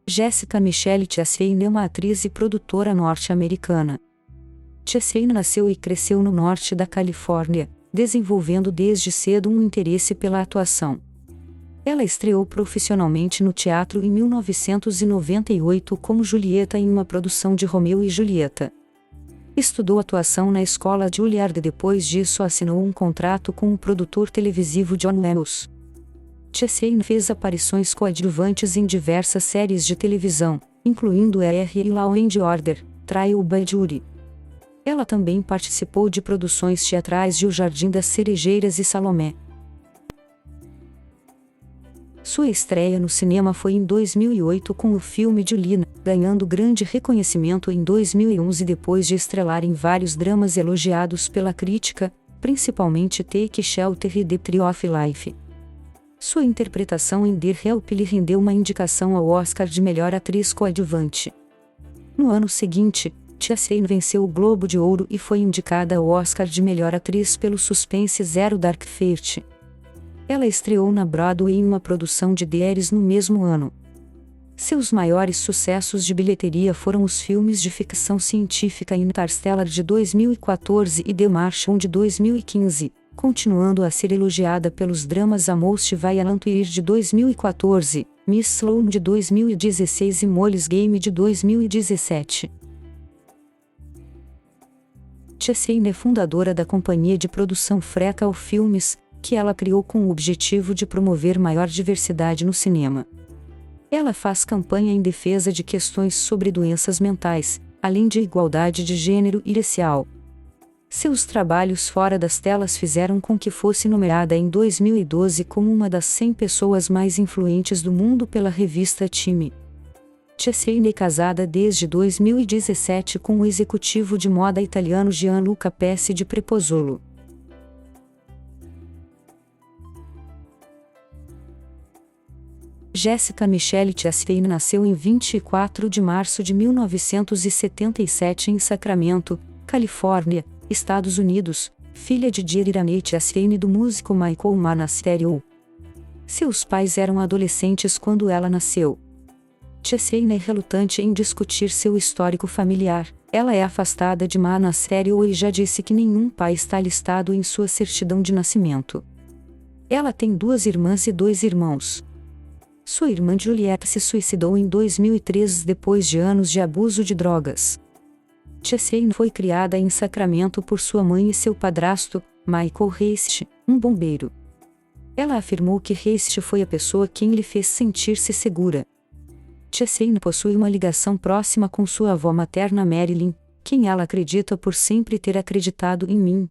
Jessica Michelle Chastain é uma atriz e produtora norte-americana. Chastain nasceu e cresceu no norte da Califórnia, desenvolvendo desde cedo um interesse pela atuação. Ela estreou profissionalmente no teatro em 1998 como Julieta em uma produção de Romeu e Julieta. Estudou atuação na escola Juilliard e depois disso assinou um contrato com o produtor televisivo John Lewis. Chastain fez aparições coadjuvantes em diversas séries de televisão, incluindo R e Law and Order, Trial by Jury. Ela também participou de produções teatrais de O Jardim das Cerejeiras e Salomé. Sua estreia no cinema foi em 2008 com o filme Juliana, ganhando grande reconhecimento em 2011 depois de estrelar em vários dramas elogiados pela crítica, principalmente Take Shelter e The Tree of Life. Sua interpretação em The Help lhe rendeu uma indicação ao Oscar de melhor atriz coadjuvante. No ano seguinte, Chastain venceu o Globo de Ouro e foi indicada ao Oscar de melhor atriz pelo suspense Zero Dark Thirty. Ela estreou na Broadway em uma produção de The Heiress no mesmo ano. Seus maiores sucessos de bilheteria foram os filmes de ficção científica Interstellar de 2014 e The Martian de 2015, continuando a ser elogiada pelos dramas A Most Violent Year de 2014, Miss Sloane de 2016 e Molly's Game de 2017. Chastain é fundadora da companhia de produção Freckle Filmes, que ela criou com o objetivo de promover maior diversidade no cinema. Ela faz campanha em defesa de questões sobre doenças mentais, além de igualdade de gênero e racial. Seus trabalhos fora das telas fizeram com que fosse nomeada em 2012 como uma das 100 pessoas mais influentes do mundo pela revista Time. Chastain é casada desde 2017 com o executivo de moda italiano Gianluca Pesce de Prepozzolo. Jessica Michelle Chastain nasceu em 24 de março de 1977 em Sacramento, Califórnia, Estados Unidos, filha de Jerry Chastain e do músico Michael Monasterio. Seus pais eram adolescentes quando ela nasceu. Chastain é relutante em discutir seu histórico familiar. Ela é afastada de Monasterio e já disse que nenhum pai está listado em sua certidão de nascimento. Ela tem 2 irmãs e 2 irmãos. Sua irmã Julieta se suicidou em 2003 depois de anos de abuso de drogas. Chastain foi criada em Sacramento por sua mãe e seu padrasto, Michael Heist, um bombeiro. Ela afirmou que Heist foi a pessoa quem lhe fez sentir-se segura. Chastain possui uma ligação próxima com sua avó materna Marilyn, quem ela acredita por sempre ter acreditado em mim.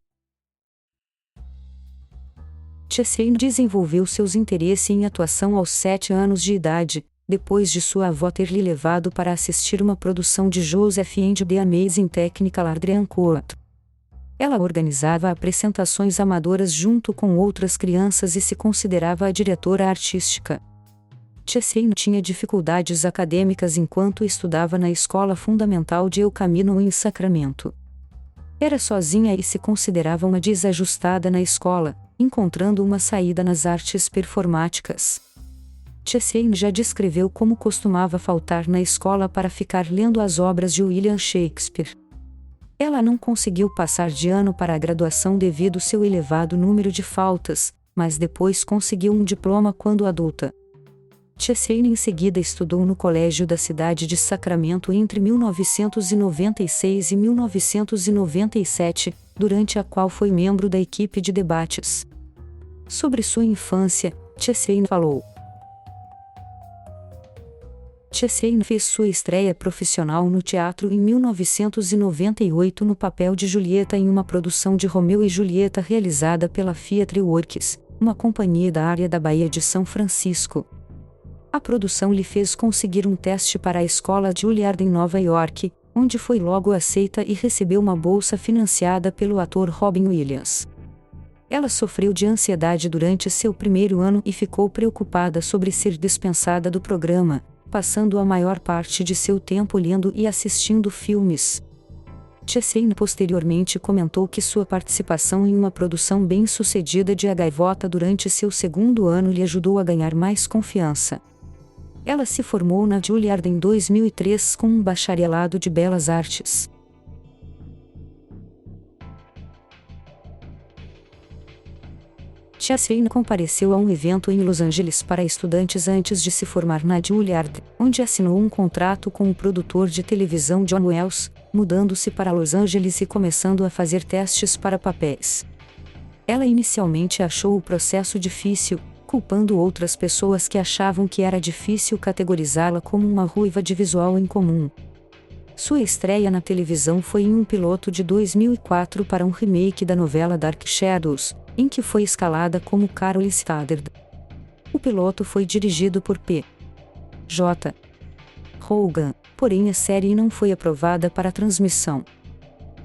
Chastain desenvolveu seus interesses em atuação aos 7 anos de idade, depois de sua avó ter lhe levado para assistir uma produção de Joseph and the Amazing Technical Dreamcoat. Ela organizava apresentações amadoras junto com outras crianças e se considerava a diretora artística. Chastain tinha dificuldades acadêmicas enquanto estudava na Escola Fundamental de El Camino em Sacramento. Era sozinha e se considerava uma desajustada na escola, encontrando uma saída nas artes performáticas. Chastain já descreveu como costumava faltar na escola para ficar lendo as obras de William Shakespeare. Ela não conseguiu passar de ano para a graduação devido ao seu elevado número de faltas, mas depois conseguiu um diploma quando adulta. Chastain em seguida estudou no colégio da cidade de Sacramento entre 1996 e 1997, durante a qual foi membro da equipe de debates. Sobre sua infância, Chastain falou: Chastain fez sua estreia profissional no teatro em 1998 no papel de Julieta em uma produção de Romeu e Julieta realizada pela Theatre Works, uma companhia da área da Baía de São Francisco. A produção lhe fez conseguir um teste para a escola Juilliard em Nova York, onde foi logo aceita e recebeu uma bolsa financiada pelo ator Robin Williams. Ela sofreu de ansiedade durante seu primeiro ano e ficou preocupada sobre ser dispensada do programa, passando a maior parte de seu tempo lendo e assistindo filmes. Chastain posteriormente comentou que sua participação em uma produção bem-sucedida de A Gaivota durante seu segundo ano lhe ajudou a ganhar mais confiança. Ela se formou na Juilliard em 2003 com um bacharelado de Belas Artes. Chastain compareceu a um evento em Los Angeles para estudantes antes de se formar na Juilliard, onde assinou um contrato com o produtor de televisão John Wells, mudando-se para Los Angeles e começando a fazer testes para papéis. Ela inicialmente achou o processo difícil, culpando outras pessoas que achavam que era difícil categorizá-la como uma ruiva de visual incomum. Sua estreia na televisão foi em um piloto de 2004 para um remake da novela Dark Shadows, em que foi escalada como Carol Stoddard. O piloto foi dirigido por P. J. Hogan, porém a série não foi aprovada para transmissão.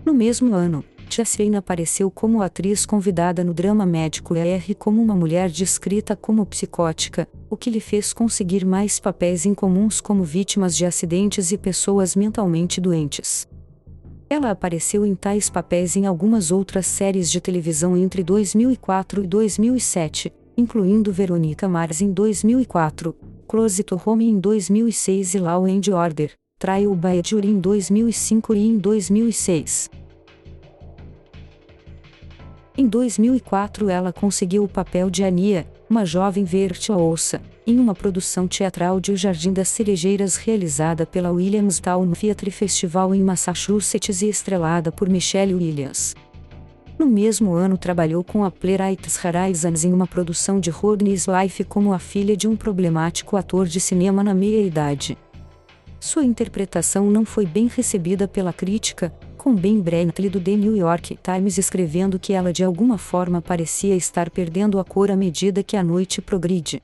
No mesmo ano, Chastain apareceu como atriz convidada no drama médico ER como uma mulher descrita como psicótica, o que lhe fez conseguir mais papéis incomuns como vítimas de acidentes e pessoas mentalmente doentes. Ela apareceu em tais papéis em algumas outras séries de televisão entre 2004 e 2007, incluindo Veronica Mars em 2004, Close to Home em 2006 e Law and Order: Trial by Jury em 2005 e em 2006. Em 2004 ela conseguiu o papel de Ania, uma jovem virtuosa, em uma produção teatral de O Jardim das Cerejeiras realizada pela Williamstown Theatre Festival em Massachusetts e estrelada por Michelle Williams. No mesmo ano trabalhou com a Playwrights Horizons em uma produção de Rodney's Life como a filha de um problemático ator de cinema na meia-idade. Sua interpretação não foi bem recebida pela crítica, com Ben Brantley do The New York Times escrevendo que ela de alguma forma parecia estar perdendo a cor à medida que a noite progride.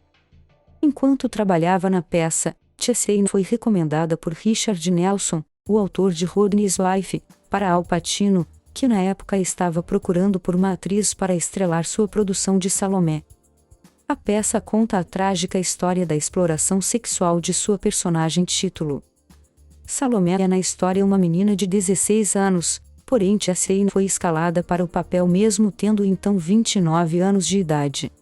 Enquanto trabalhava na peça, Chastain foi recomendada por Richard Nelson, o autor de Rodney's Life, para Al Pacino, que na época estava procurando por uma atriz para estrelar sua produção de Salomé. A peça conta a trágica história da exploração sexual de sua personagem título. Salomé é na história uma menina de 16 anos, porém Chastain foi escalada para o papel mesmo tendo então 29 anos de idade.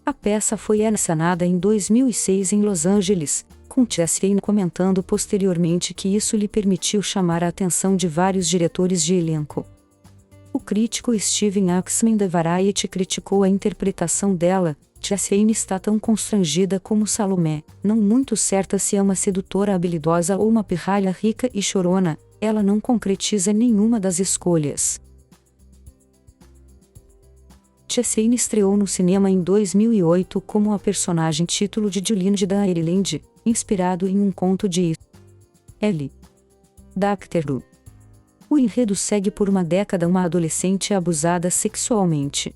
A peça foi encenada em 2006 em Los Angeles, com Chastain comentando posteriormente que isso lhe permitiu chamar a atenção de vários diretores de elenco. O crítico Steven Axman da Variety criticou a interpretação dela. Chastain está tão constrangida como Salomé, não muito certa se é uma sedutora habilidosa ou uma pirralha rica e chorona, ela não concretiza nenhuma das escolhas. Chastain estreou no cinema em 2008 como a personagem título de Julian de Dairyland, inspirado em um conto de L. Dacter. O enredo segue por uma década uma adolescente abusada sexualmente.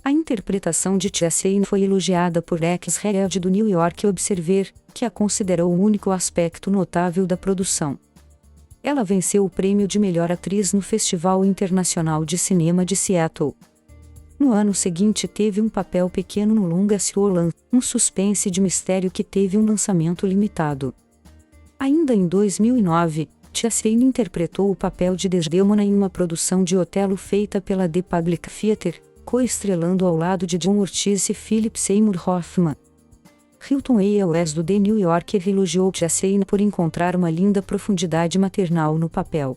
A interpretação de Chastain foi elogiada por ex-Herald do New York Observer, que a considerou o único aspecto notável da produção. Ela venceu o prêmio de melhor atriz no Festival Internacional de Cinema de Seattle. No ano seguinte teve um papel pequeno no longa Siolan, um suspense de mistério que teve um lançamento limitado. Ainda em 2009, Chastain interpretou o papel de Desdemona em uma produção de Otelo feita pela The Public Theatre, co-estrelando ao lado de John Ortiz e Philip Seymour Hoffman. Hilton A.O.S. do The New Yorker elogiou Chastain por encontrar uma linda profundidade maternal no papel.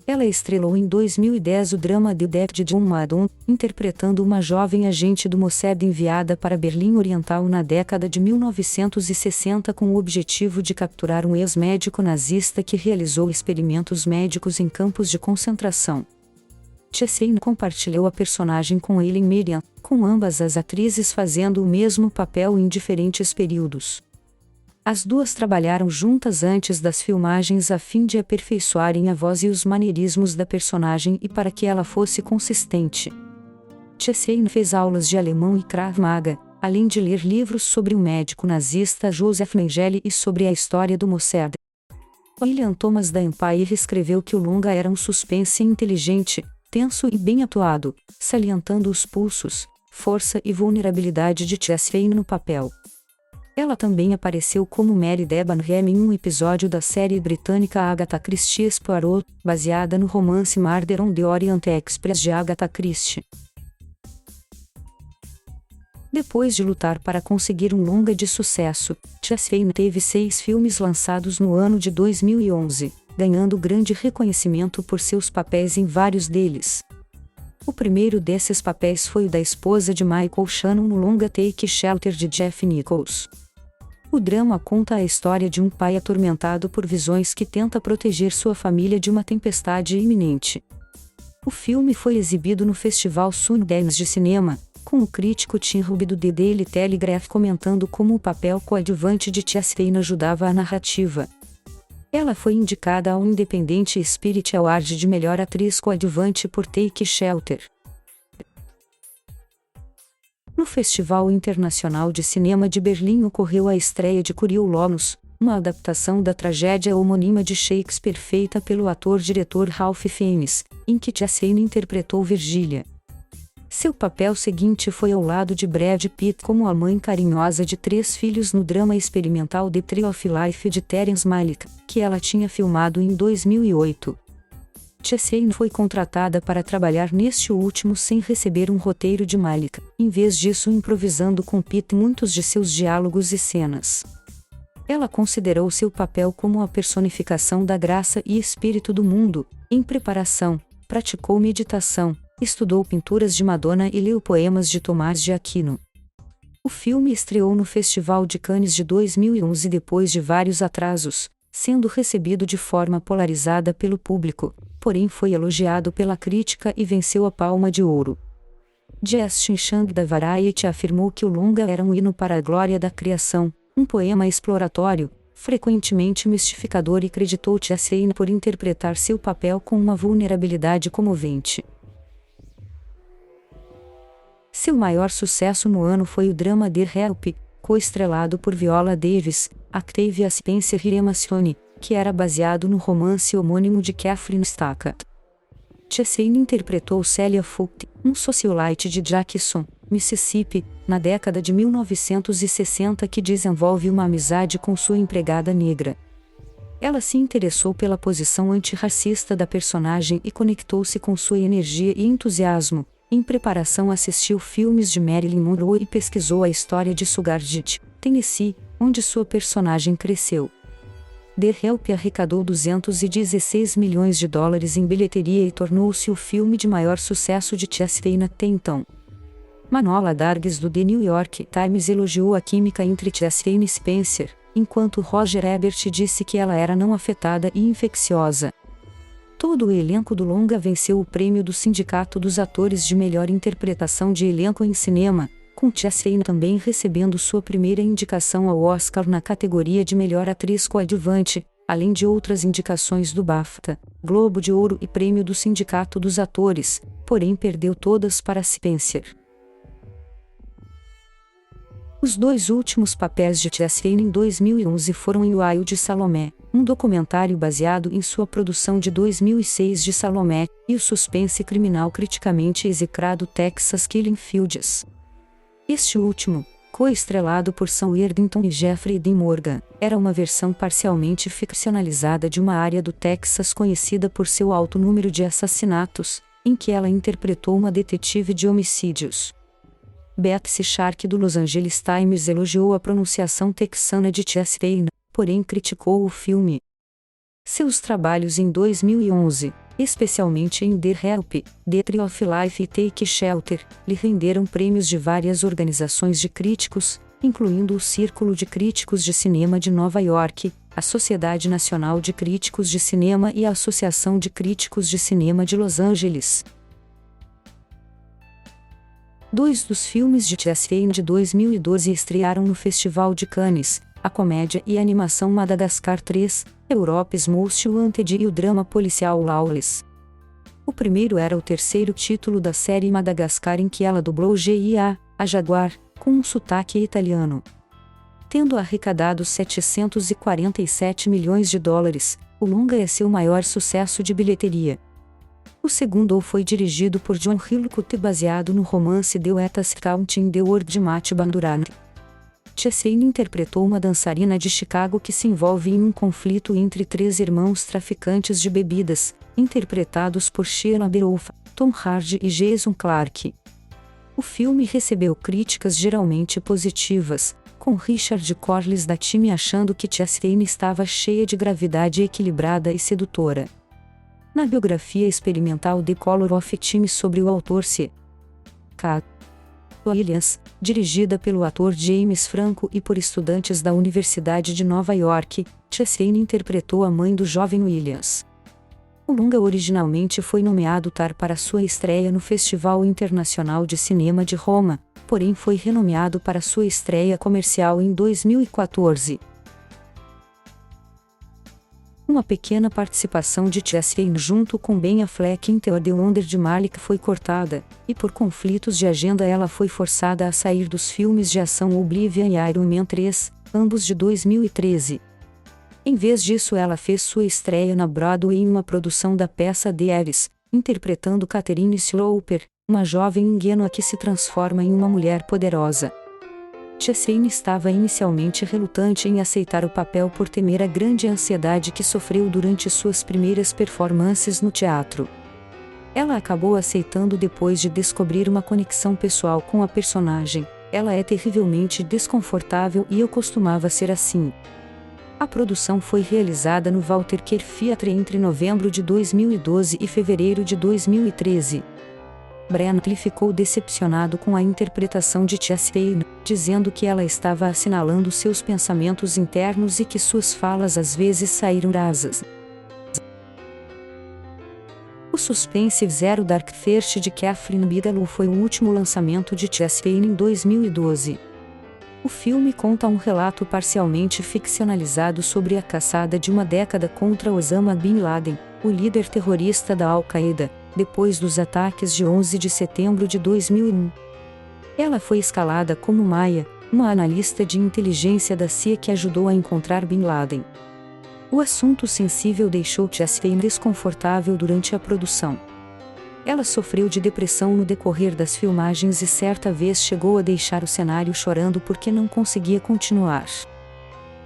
Ela estrelou em 2010 o drama The Death de John Madden, interpretando uma jovem agente do Mossad enviada para Berlim Oriental na década de 1960 com o objetivo de capturar um ex-médico nazista que realizou experimentos médicos em campos de concentração. Chastain compartilhou a personagem com Ellen Mirren, com ambas as atrizes fazendo o mesmo papel em diferentes períodos. As duas trabalharam juntas antes das filmagens a fim de aperfeiçoarem a voz e os maneirismos da personagem e para que ela fosse consistente. Chastain fez aulas de alemão e Krav Maga, além de ler livros sobre o médico nazista Joseph Mengele e sobre a história do Mossad. William Thomas da Empire escreveu que o longa era um suspense inteligente, tenso e bem atuado, salientando os pulsos, força e vulnerabilidade de Chastain no papel. Ela também apareceu como Mary Debenham em um episódio da série britânica Agatha Christie's Poirot, baseada no romance Murder on the Orient Express de Agatha Christie. Depois de lutar para conseguir um longa de sucesso, Chastain teve 6 filmes lançados no ano de 2011, ganhando grande reconhecimento por seus papéis em vários deles. O primeiro desses papéis foi o da esposa de Michael Shannon no longa Take Shelter de Jeff Nichols. O drama conta a história de um pai atormentado por visões que tenta proteger sua família de uma tempestade iminente. O filme foi exibido no Festival Sundance de Cinema, com o crítico Tim Ruby do The Daily Telegraph comentando como o papel coadjuvante de Chastain ajudava a narrativa. Ela foi indicada ao Independent Spirit Award de melhor atriz coadjuvante por Take Shelter. No Festival Internacional de Cinema de Berlim ocorreu a estreia de Coriolanus, uma adaptação da tragédia homônima de Shakespeare feita pelo ator-diretor Ralph Fiennes, em que Chastain interpretou Virgília. Seu papel seguinte foi ao lado de Brad Pitt como a mãe carinhosa de 3 filhos no drama experimental The Tree of Life de Terrence Malick, que ela tinha filmado em 2008. Chastain foi contratada para trabalhar neste último sem receber um roteiro de Malick, em vez disso improvisando com Pitt muitos de seus diálogos e cenas. Ela considerou seu papel como a personificação da graça e espírito do mundo. Em preparação, praticou meditação, estudou pinturas de Madonna e leu poemas de Tomás de Aquino. O filme estreou no Festival de Cannes de 2011 depois de vários atrasos, sendo recebido de forma polarizada pelo público, porém foi elogiado pela crítica e venceu a Palma de Ouro. Justin Chang da Variety afirmou que o longa era um hino para a glória da criação, um poema exploratório, frequentemente mistificador e creditou Chastain por interpretar seu papel com uma vulnerabilidade comovente. Seu maior sucesso no ano foi o drama The Help, co-estrelado por Viola Davis, Octavia Spencer e Emma Stone, que era baseado no romance homônimo de Catherine Stackett. Chastain interpretou Celia Fought, um socialite de Jackson, Mississippi, na década de 1960 que desenvolve uma amizade com sua empregada negra. Ela se interessou pela posição antirracista da personagem e conectou-se com sua energia e entusiasmo. Em preparação assistiu filmes de Marilyn Monroe e pesquisou a história de Sugarjit, Tennessee, onde sua personagem cresceu. The Help arrecadou $216 milhões em bilheteria e tornou-se o filme de maior sucesso de Chastain até então. Manohla Dargis do The New York Times elogiou a química entre Chastain e Spencer, enquanto Roger Ebert disse que ela era não afetada e infecciosa. Todo o elenco do longa venceu o prêmio do Sindicato dos Atores de Melhor Interpretação de Elenco em Cinema, com Chastain também recebendo sua primeira indicação ao Oscar na categoria de Melhor Atriz Coadjuvante, além de outras indicações do BAFTA, Globo de Ouro e Prêmio do Sindicato dos Atores, porém perdeu todas para Spencer. Os 2 últimos papéis de Chastain em 2011 foram em Wild Salomé, um documentário baseado em sua produção de 2006 de Salomé, e o suspense criminal criticamente execrado Texas Killing Fields. Este último, co-estrelado por Sam Worthington e Jeffrey Dean Morgan, era uma versão parcialmente ficcionalizada de uma área do Texas conhecida por seu alto número de assassinatos, em que ela interpretou uma detetive de homicídios. Betsy Shark do Los Angeles Times elogiou a pronunciação texana de Chastain, porém criticou o filme. Seus trabalhos em 2011, especialmente em The Help, The Tree of Life e Take Shelter, lhe renderam prêmios de várias organizações de críticos, incluindo o Círculo de Críticos de Cinema de Nova York, a Sociedade Nacional de Críticos de Cinema e a Associação de Críticos de Cinema de Los Angeles. 2 dos filmes de Chastain de 2012 estrearam no Festival de Cannes, a comédia e animação Madagascar 3, Europe's Most Wanted e o drama policial Lawless. O primeiro era o terceiro título da série Madagascar em que ela dublou G.I.A., a Jaguar, com um sotaque italiano. Tendo arrecadado $747 milhões, o longa é seu maior sucesso de bilheteria. O segundo foi dirigido por John Hillcoat e baseado no romance The Wettest County in the World de Matt Bandurant. Chastain interpretou uma dançarina de Chicago que se envolve em um conflito entre 3 irmãos traficantes de bebidas, interpretados por Shia LaBeouf, Tom Hardy e Jason Clarke. O filme recebeu críticas geralmente positivas, com Richard Corliss da time achando que Chastain estava cheia de gravidade equilibrada e sedutora. Na biografia experimental The Color of Time sobre o autor C.K. Williams, dirigida pelo ator James Franco e por estudantes da Universidade de Nova York, Chastain interpretou a mãe do jovem Williams. O longa originalmente foi nomeado TAR para sua estreia no Festival Internacional de Cinema de Roma, porém foi renomeado para sua estreia comercial em 2014. Uma pequena participação de Chastain junto com Ben Affleck em The Wonder de Malik foi cortada, e por conflitos de agenda ela foi forçada a sair dos filmes de ação Oblivion e Iron Man 3, ambos de 2013. Em vez disso ela fez sua estreia na Broadway em uma produção da peça The Heiress, interpretando Catherine Sloper, uma jovem ingênua que se transforma em uma mulher poderosa. Chastain estava inicialmente relutante em aceitar o papel por temer a grande ansiedade que sofreu durante suas primeiras performances no teatro. Ela acabou aceitando depois de descobrir uma conexão pessoal com a personagem. Ela é terrivelmente desconfortável e eu costumava ser assim. A produção foi realizada no Walter Kerr Theatre entre novembro de 2012 e fevereiro de 2013. Brantley ficou decepcionado com a interpretação de Chastain, dizendo que ela estava assinalando seus pensamentos internos e que suas falas às vezes saíram rasas. O suspense Zero Dark Thirty de Catherine Bigelow foi o último lançamento de Chastain em 2012. O filme conta um relato parcialmente ficcionalizado sobre a caçada de uma década contra Osama Bin Laden, o líder terrorista da Al-Qaeda, depois dos ataques de 11 de setembro de 2001. Ela foi escalada como Maya, uma analista de inteligência da CIA que ajudou a encontrar Bin Laden. O assunto sensível deixou Chastain desconfortável durante a produção. Ela sofreu de depressão no decorrer das filmagens e certa vez chegou a deixar o cenário chorando porque não conseguia continuar.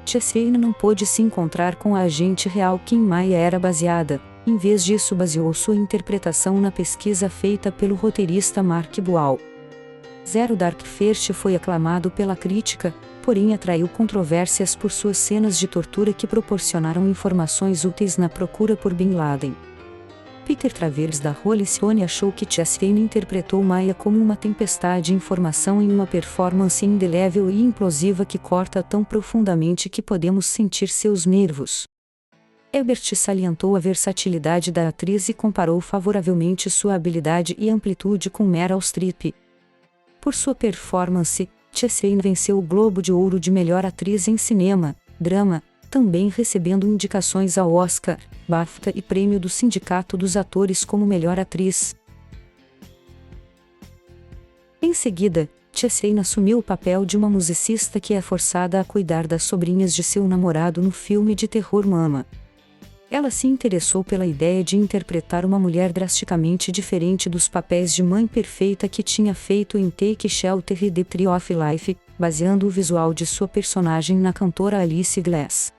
Chastain não pôde se encontrar com a agente real que em Maya era baseada. Em vez disso baseou sua interpretação na pesquisa feita pelo roteirista Mark Boal. Zero Dark Thirty foi aclamado pela crítica, porém atraiu controvérsias por suas cenas de tortura que proporcionaram informações úteis na procura por Bin Laden. Peter Travers da Rolling Stone achou que Chastain interpretou Maya como uma tempestade de informação em uma performance indelével e implosiva que corta tão profundamente que podemos sentir seus nervos. Ebert salientou a versatilidade da atriz e comparou favoravelmente sua habilidade e amplitude com Meryl Streep. Por sua performance, Chastain venceu o Globo de Ouro de Melhor Atriz em Cinema, Drama, também recebendo indicações ao Oscar, BAFTA e Prêmio do Sindicato dos Atores como Melhor Atriz. Em seguida, Chastain assumiu o papel de uma musicista que é forçada a cuidar das sobrinhas de seu namorado no filme de terror Mama. Ela se interessou pela ideia de interpretar uma mulher drasticamente diferente dos papéis de mãe perfeita que tinha feito em Take Shelter e The Tree of Life, baseando o visual de sua personagem na cantora Alice Glass.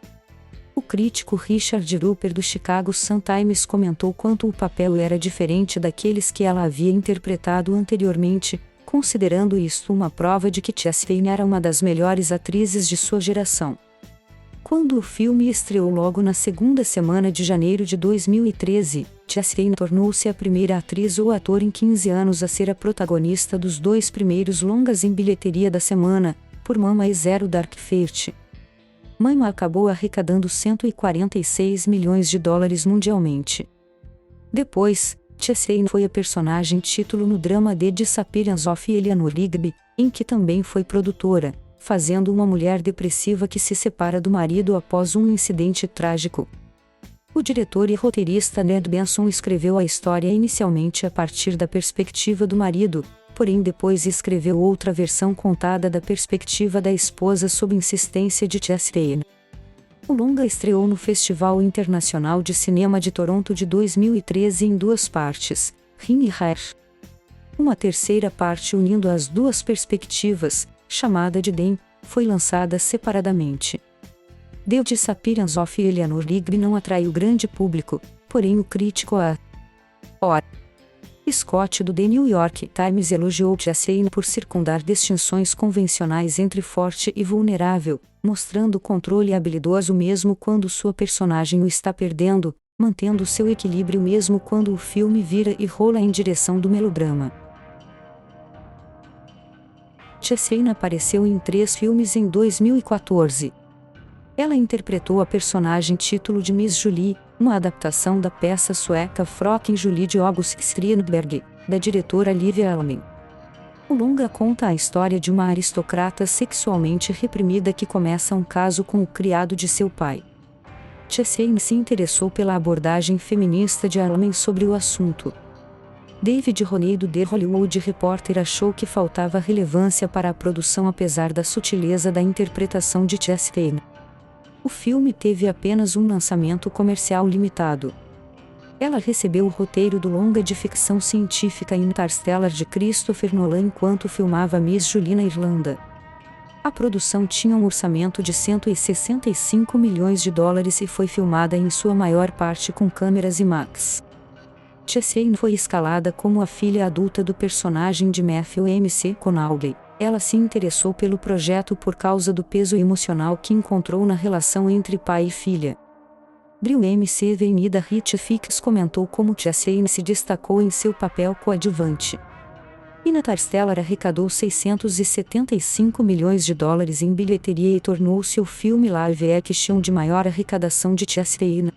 O crítico Richard Rupert do Chicago Sun-Times comentou quanto o papel era diferente daqueles que ela havia interpretado anteriormente, considerando isto uma prova de que Chastain era uma das melhores atrizes de sua geração. Quando o filme estreou logo na segunda semana de janeiro de 2013, Chastain tornou-se a primeira atriz ou ator em 15 anos a ser a protagonista dos dois primeiros longas em bilheteria da semana, por Mama e Zero Dark Thirty. Mama acabou arrecadando $146 milhões mundialmente. Depois, Chastain foi a personagem título no drama The Disappearance of Eleanor Rigby, em que também foi produtora, fazendo uma mulher depressiva que se separa do marido após um incidente trágico. O diretor e roteirista Ned Benson escreveu a história inicialmente a partir da perspectiva do marido, porém depois escreveu outra versão contada da perspectiva da esposa sob insistência de Chastain. O longa estreou no Festival Internacional de Cinema de Toronto de 2013 em duas partes, Rin e Hair. Uma terceira parte unindo as duas perspectivas, chamada de Den, foi lançada separadamente. The Disappearance of Eleanor Rigby não atraiu grande público, porém o crítico a Scott do The New York Times elogiou Chastain por circundar distinções convencionais entre forte e vulnerável, mostrando controle habilidoso mesmo quando sua personagem o está perdendo, mantendo seu equilíbrio mesmo quando o filme vira e rola em direção do melodrama. Chastain apareceu em 3 filmes em 2014. Ela interpretou a personagem título de Miss Julie, uma adaptação da peça sueca Fröken Julie de August Strindberg, da diretora Livia Almen. O longa conta a história de uma aristocrata sexualmente reprimida que começa um caso com o criado de seu pai. Chastain se interessou pela abordagem feminista de Almen sobre o assunto. David Roney do The Hollywood Reporter achou que faltava relevância para a produção apesar da sutileza da interpretação de Chastain. O filme teve apenas um lançamento comercial limitado. Ela recebeu o roteiro do longa de ficção científica Interstellar de Christopher Nolan enquanto filmava Miss Julie na Irlanda. A produção tinha um orçamento de $165 milhões e foi filmada em sua maior parte com câmeras IMAX. Chastain foi escalada como a filha adulta do personagem de Matthew McConaughey. Ela se interessou pelo projeto por causa do peso emocional que encontrou na relação entre pai e filha. Drew McVeigh Hitchfix comentou como Chastain se destacou em seu papel coadjuvante. Interstellar arrecadou $675 milhões em bilheteria e tornou-se o filme live action de maior arrecadação de Chastain.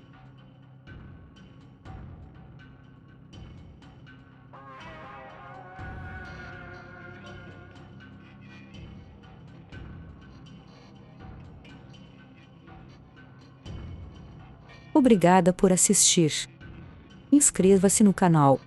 Obrigada por assistir. Inscreva-se no canal.